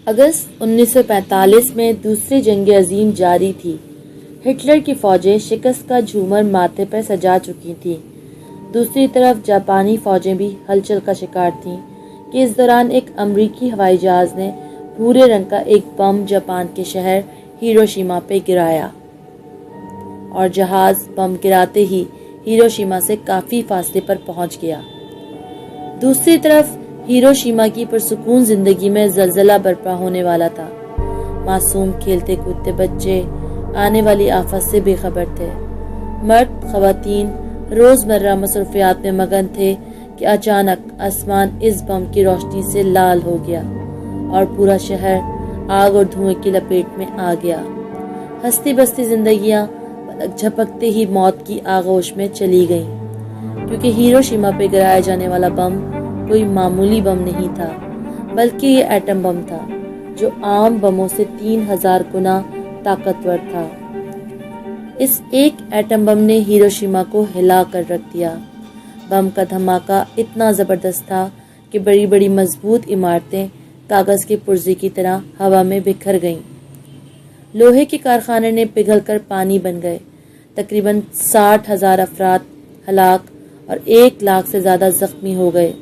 اگست 1945 میں دوسری جنگ عظیم جاری تھی۔ ہٹلر کی فوجیں شکست کا جھومر ماتھے پر سجا چکی تھیں۔ دوسری طرف جاپانی فوجیں بھی ہلچل کا شکار تھیں کہ اس دوران ایک امریکی ہوائی جہاز نے بھورے رنگ کا ایک بم جاپان کے شہر ہیروشیما پہ گرایا اور جہاز بم گراتے ہی ہیروشیما سے کافی فاصلے پر پہنچ گیا۔ دوسری طرف ہیروشیما کی پرسکون زندگی میں زلزلہ برپا ہونے والا تھا۔ معصوم کھیلتے کودتے بچے آنے والی آفت سے بے خبر تھے۔ مرد خواتین روزمرہ مصروفیات میں مگن تھے کہ اچانک آسمان اس بم کی روشنی سے لال ہو گیا اور پورا شہر آگ اور دھوئیں کی لپیٹ میں آ گیا۔ ہستی بستی زندگیاں پلک جھپکتے ہی موت کی آغوش میں چلی گئیں، کیونکہ ہیروشیما پہ گرایا جانے والا بم کوئی معمولی بم نہیں تھا، بلکہ یہ ایٹم بم تھا جو عام بموں سے 3000 گنا طاقتور تھا۔ اس ایک ایٹم بم نے ہیروشیما کو ہلا کر رکھ دیا۔ بم کا دھماکہ اتنا زبردست تھا کہ بڑی بڑی مضبوط عمارتیں کاغذ کے پرزے کی طرح ہوا میں بکھر گئیں۔ لوہے کے کارخانے نے پگھل کر پانی بن گئے۔ تقریباً 60,000 افراد ہلاک اور 1 لاکھ سے زیادہ زخمی ہو گئے۔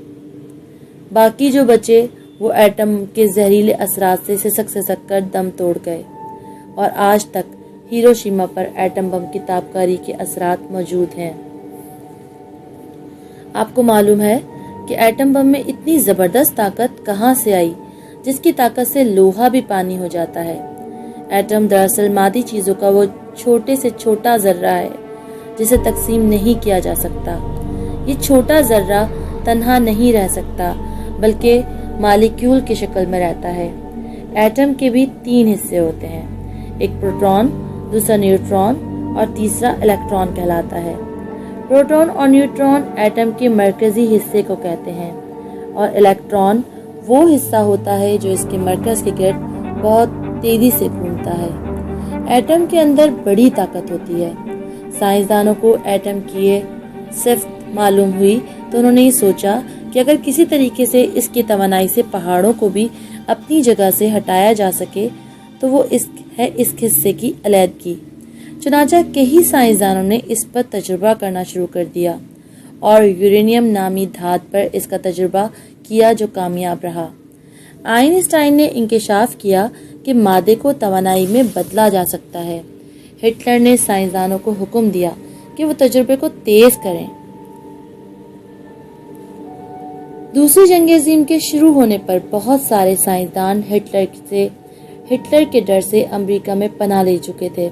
باقی جو بچے وہ ایٹم کے زہریلے اثرات سے سسک کر دم توڑ گئے، اور آج تک ہیروشیما پر ایٹم بم کی تابکاری کے اثرات موجود ہیں۔ آپ کو معلوم ہے کہ ایٹم بم میں اتنی زبردست طاقت کہاں سے آئی جس کی طاقت سے لوہا بھی پانی ہو جاتا ہے۔ ایٹم دراصل مادی چیزوں کا وہ چھوٹے سے چھوٹا ذرہ ہے جسے تقسیم نہیں کیا جا سکتا۔ یہ چھوٹا ذرہ تنہا نہیں رہ سکتا بلکہ مالیکیول کی شکل میں رہتا ہے۔ ایٹم کے بھی 3 حصے ہوتے ہیں، ایک پروٹون، دوسرا نیوٹرون اور تیسرا الیکٹران کہلاتا ہے۔ پروٹون اور نیوٹرون ایٹم کے مرکزی حصے کو کہتے ہیں، اور الیکٹران وہ حصہ ہوتا ہے جو اس کے مرکز کے گرد بہت تیزی سے گھومتا ہے۔ ایٹم کے اندر بڑی طاقت ہوتی ہے۔ سائنسدانوں کو ایٹم کی یہ صفت معلوم ہوئی تو انہوں نے یہ سوچا کہ اگر کسی طریقے سے اس کی توانائی سے پہاڑوں کو بھی اپنی جگہ سے ہٹایا جا سکے تو وہ اس حصے کی علیحدگی۔ چنانچہ کئی سائنسدانوں نے اس پر تجربہ کرنا شروع کر دیا اور یورینیم نامی دھات پر اس کا تجربہ کیا جو کامیاب رہا۔ آئنسٹائن نے انکشاف کیا کہ مادے کو توانائی میں بدلا جا سکتا ہے۔ ہٹلر نے سائنسدانوں کو حکم دیا کہ وہ تجربے کو تیز کریں۔ دوسری جنگ عظیم کے شروع ہونے پر بہت سارے سائنسدان ہٹلر کے ڈر سے امریکہ میں پناہ لے چکے تھے۔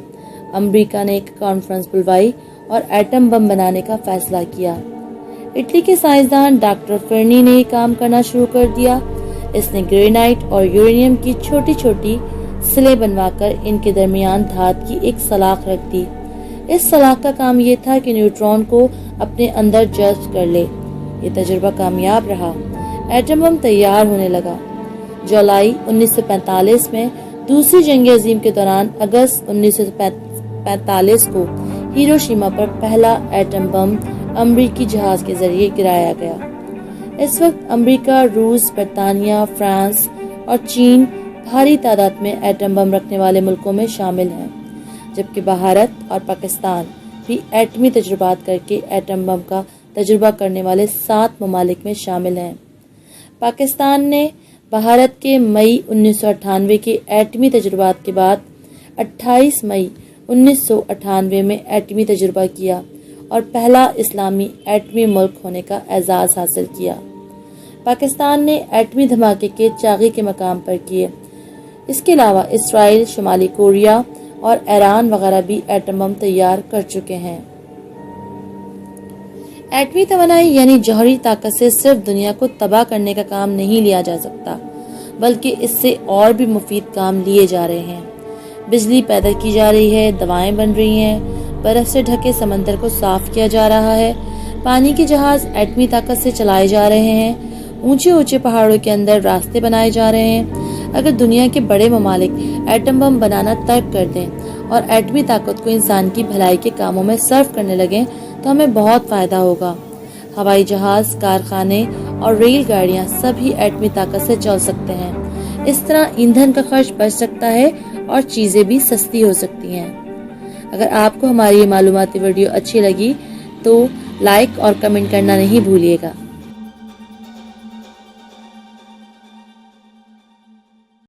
امریکہ نے ایک کانفرنس بلوائی اور ایٹم بم بنانے کا فیصلہ کیا۔ اٹلی کے سائنسدان ڈاکٹر فرنی نے کام کرنا شروع کر دیا۔ اس نے گرینائٹ اور یورینیم کی چھوٹی چھوٹی سلیں بنوا کر ان کے درمیان دھات کی ایک سلاخ رکھ دی۔ اس سلاخ کا کام یہ تھا کہ نیوٹرون کو اپنے اندر جذب کر لے۔ یہ تجربہ کامیاب رہا۔ ایٹم بم تیار ہونے لگا۔ جولائی 1945 میں دوسری جنگ عظیم کے دوران اگست 1945 کو ہیروشیما پر پہلا ایٹم بم امریکی جہاز کے ذریعے گرایا گیا۔ اس وقت امریکہ، روس، برطانیہ، فرانس اور چین بھاری تعداد میں ایٹم بم رکھنے والے ملکوں میں شامل ہیں، جبکہ بھارت اور پاکستان بھی ایٹمی تجربات کر کے ایٹم بم کا تجربہ کرنے والے 7 ممالک میں شامل ہیں۔ پاکستان نے بھارت کے مئی 1998 کے ایٹمی تجربات کے بعد 28 مئی 1998 میں ایٹمی تجربہ کیا اور پہلا اسلامی ایٹمی ملک ہونے کا اعزاز حاصل کیا۔ پاکستان نے ایٹمی دھماکے کے چاغی کے مقام پر کیے۔ اس کے علاوہ اسرائیل، شمالی کوریا اور ایران وغیرہ بھی ایٹم بم تیار کر چکے ہیں۔ ایٹمی توانائی یعنی جوہری طاقت سے صرف دنیا کو تباہ کرنے کا کام نہیں لیا جا سکتا، بلکہ اس سے اور بھی مفید کام لیے جا رہے ہیں۔ بجلی پیدا کی جا رہی ہے، دوائیں بن رہی ہیں، برف سے ڈھکے سمندر کو صاف کیا جا رہا ہے، پانی کے جہاز ایٹمی طاقت سے چلائے جا رہے ہیں، اونچے اونچے پہاڑوں کے اندر راستے بنائے جا رہے ہیں۔ اگر دنیا کے بڑے ممالک ایٹم بم بنانا ترک کر دیں اور ایٹمی طاقت کو انسان کی بھلائی کے کاموں میں صرف کرنے لگیں تو ہمیں بہت فائدہ ہوگا۔ ہوائی جہاز، کارخانے اور ریل گاڑیاں سب ہی ایٹمی طاقت سے چل سکتے ہیں۔ اس طرح ایندھن کا خرچ بچ سکتا ہے اور چیزیں بھی سستی ہو سکتی ہیں۔ اگر آپ کو ہماری یہ معلوماتی ویڈیو اچھی لگی تو لائک اور کمنٹ کرنا نہیں بھولیے گا۔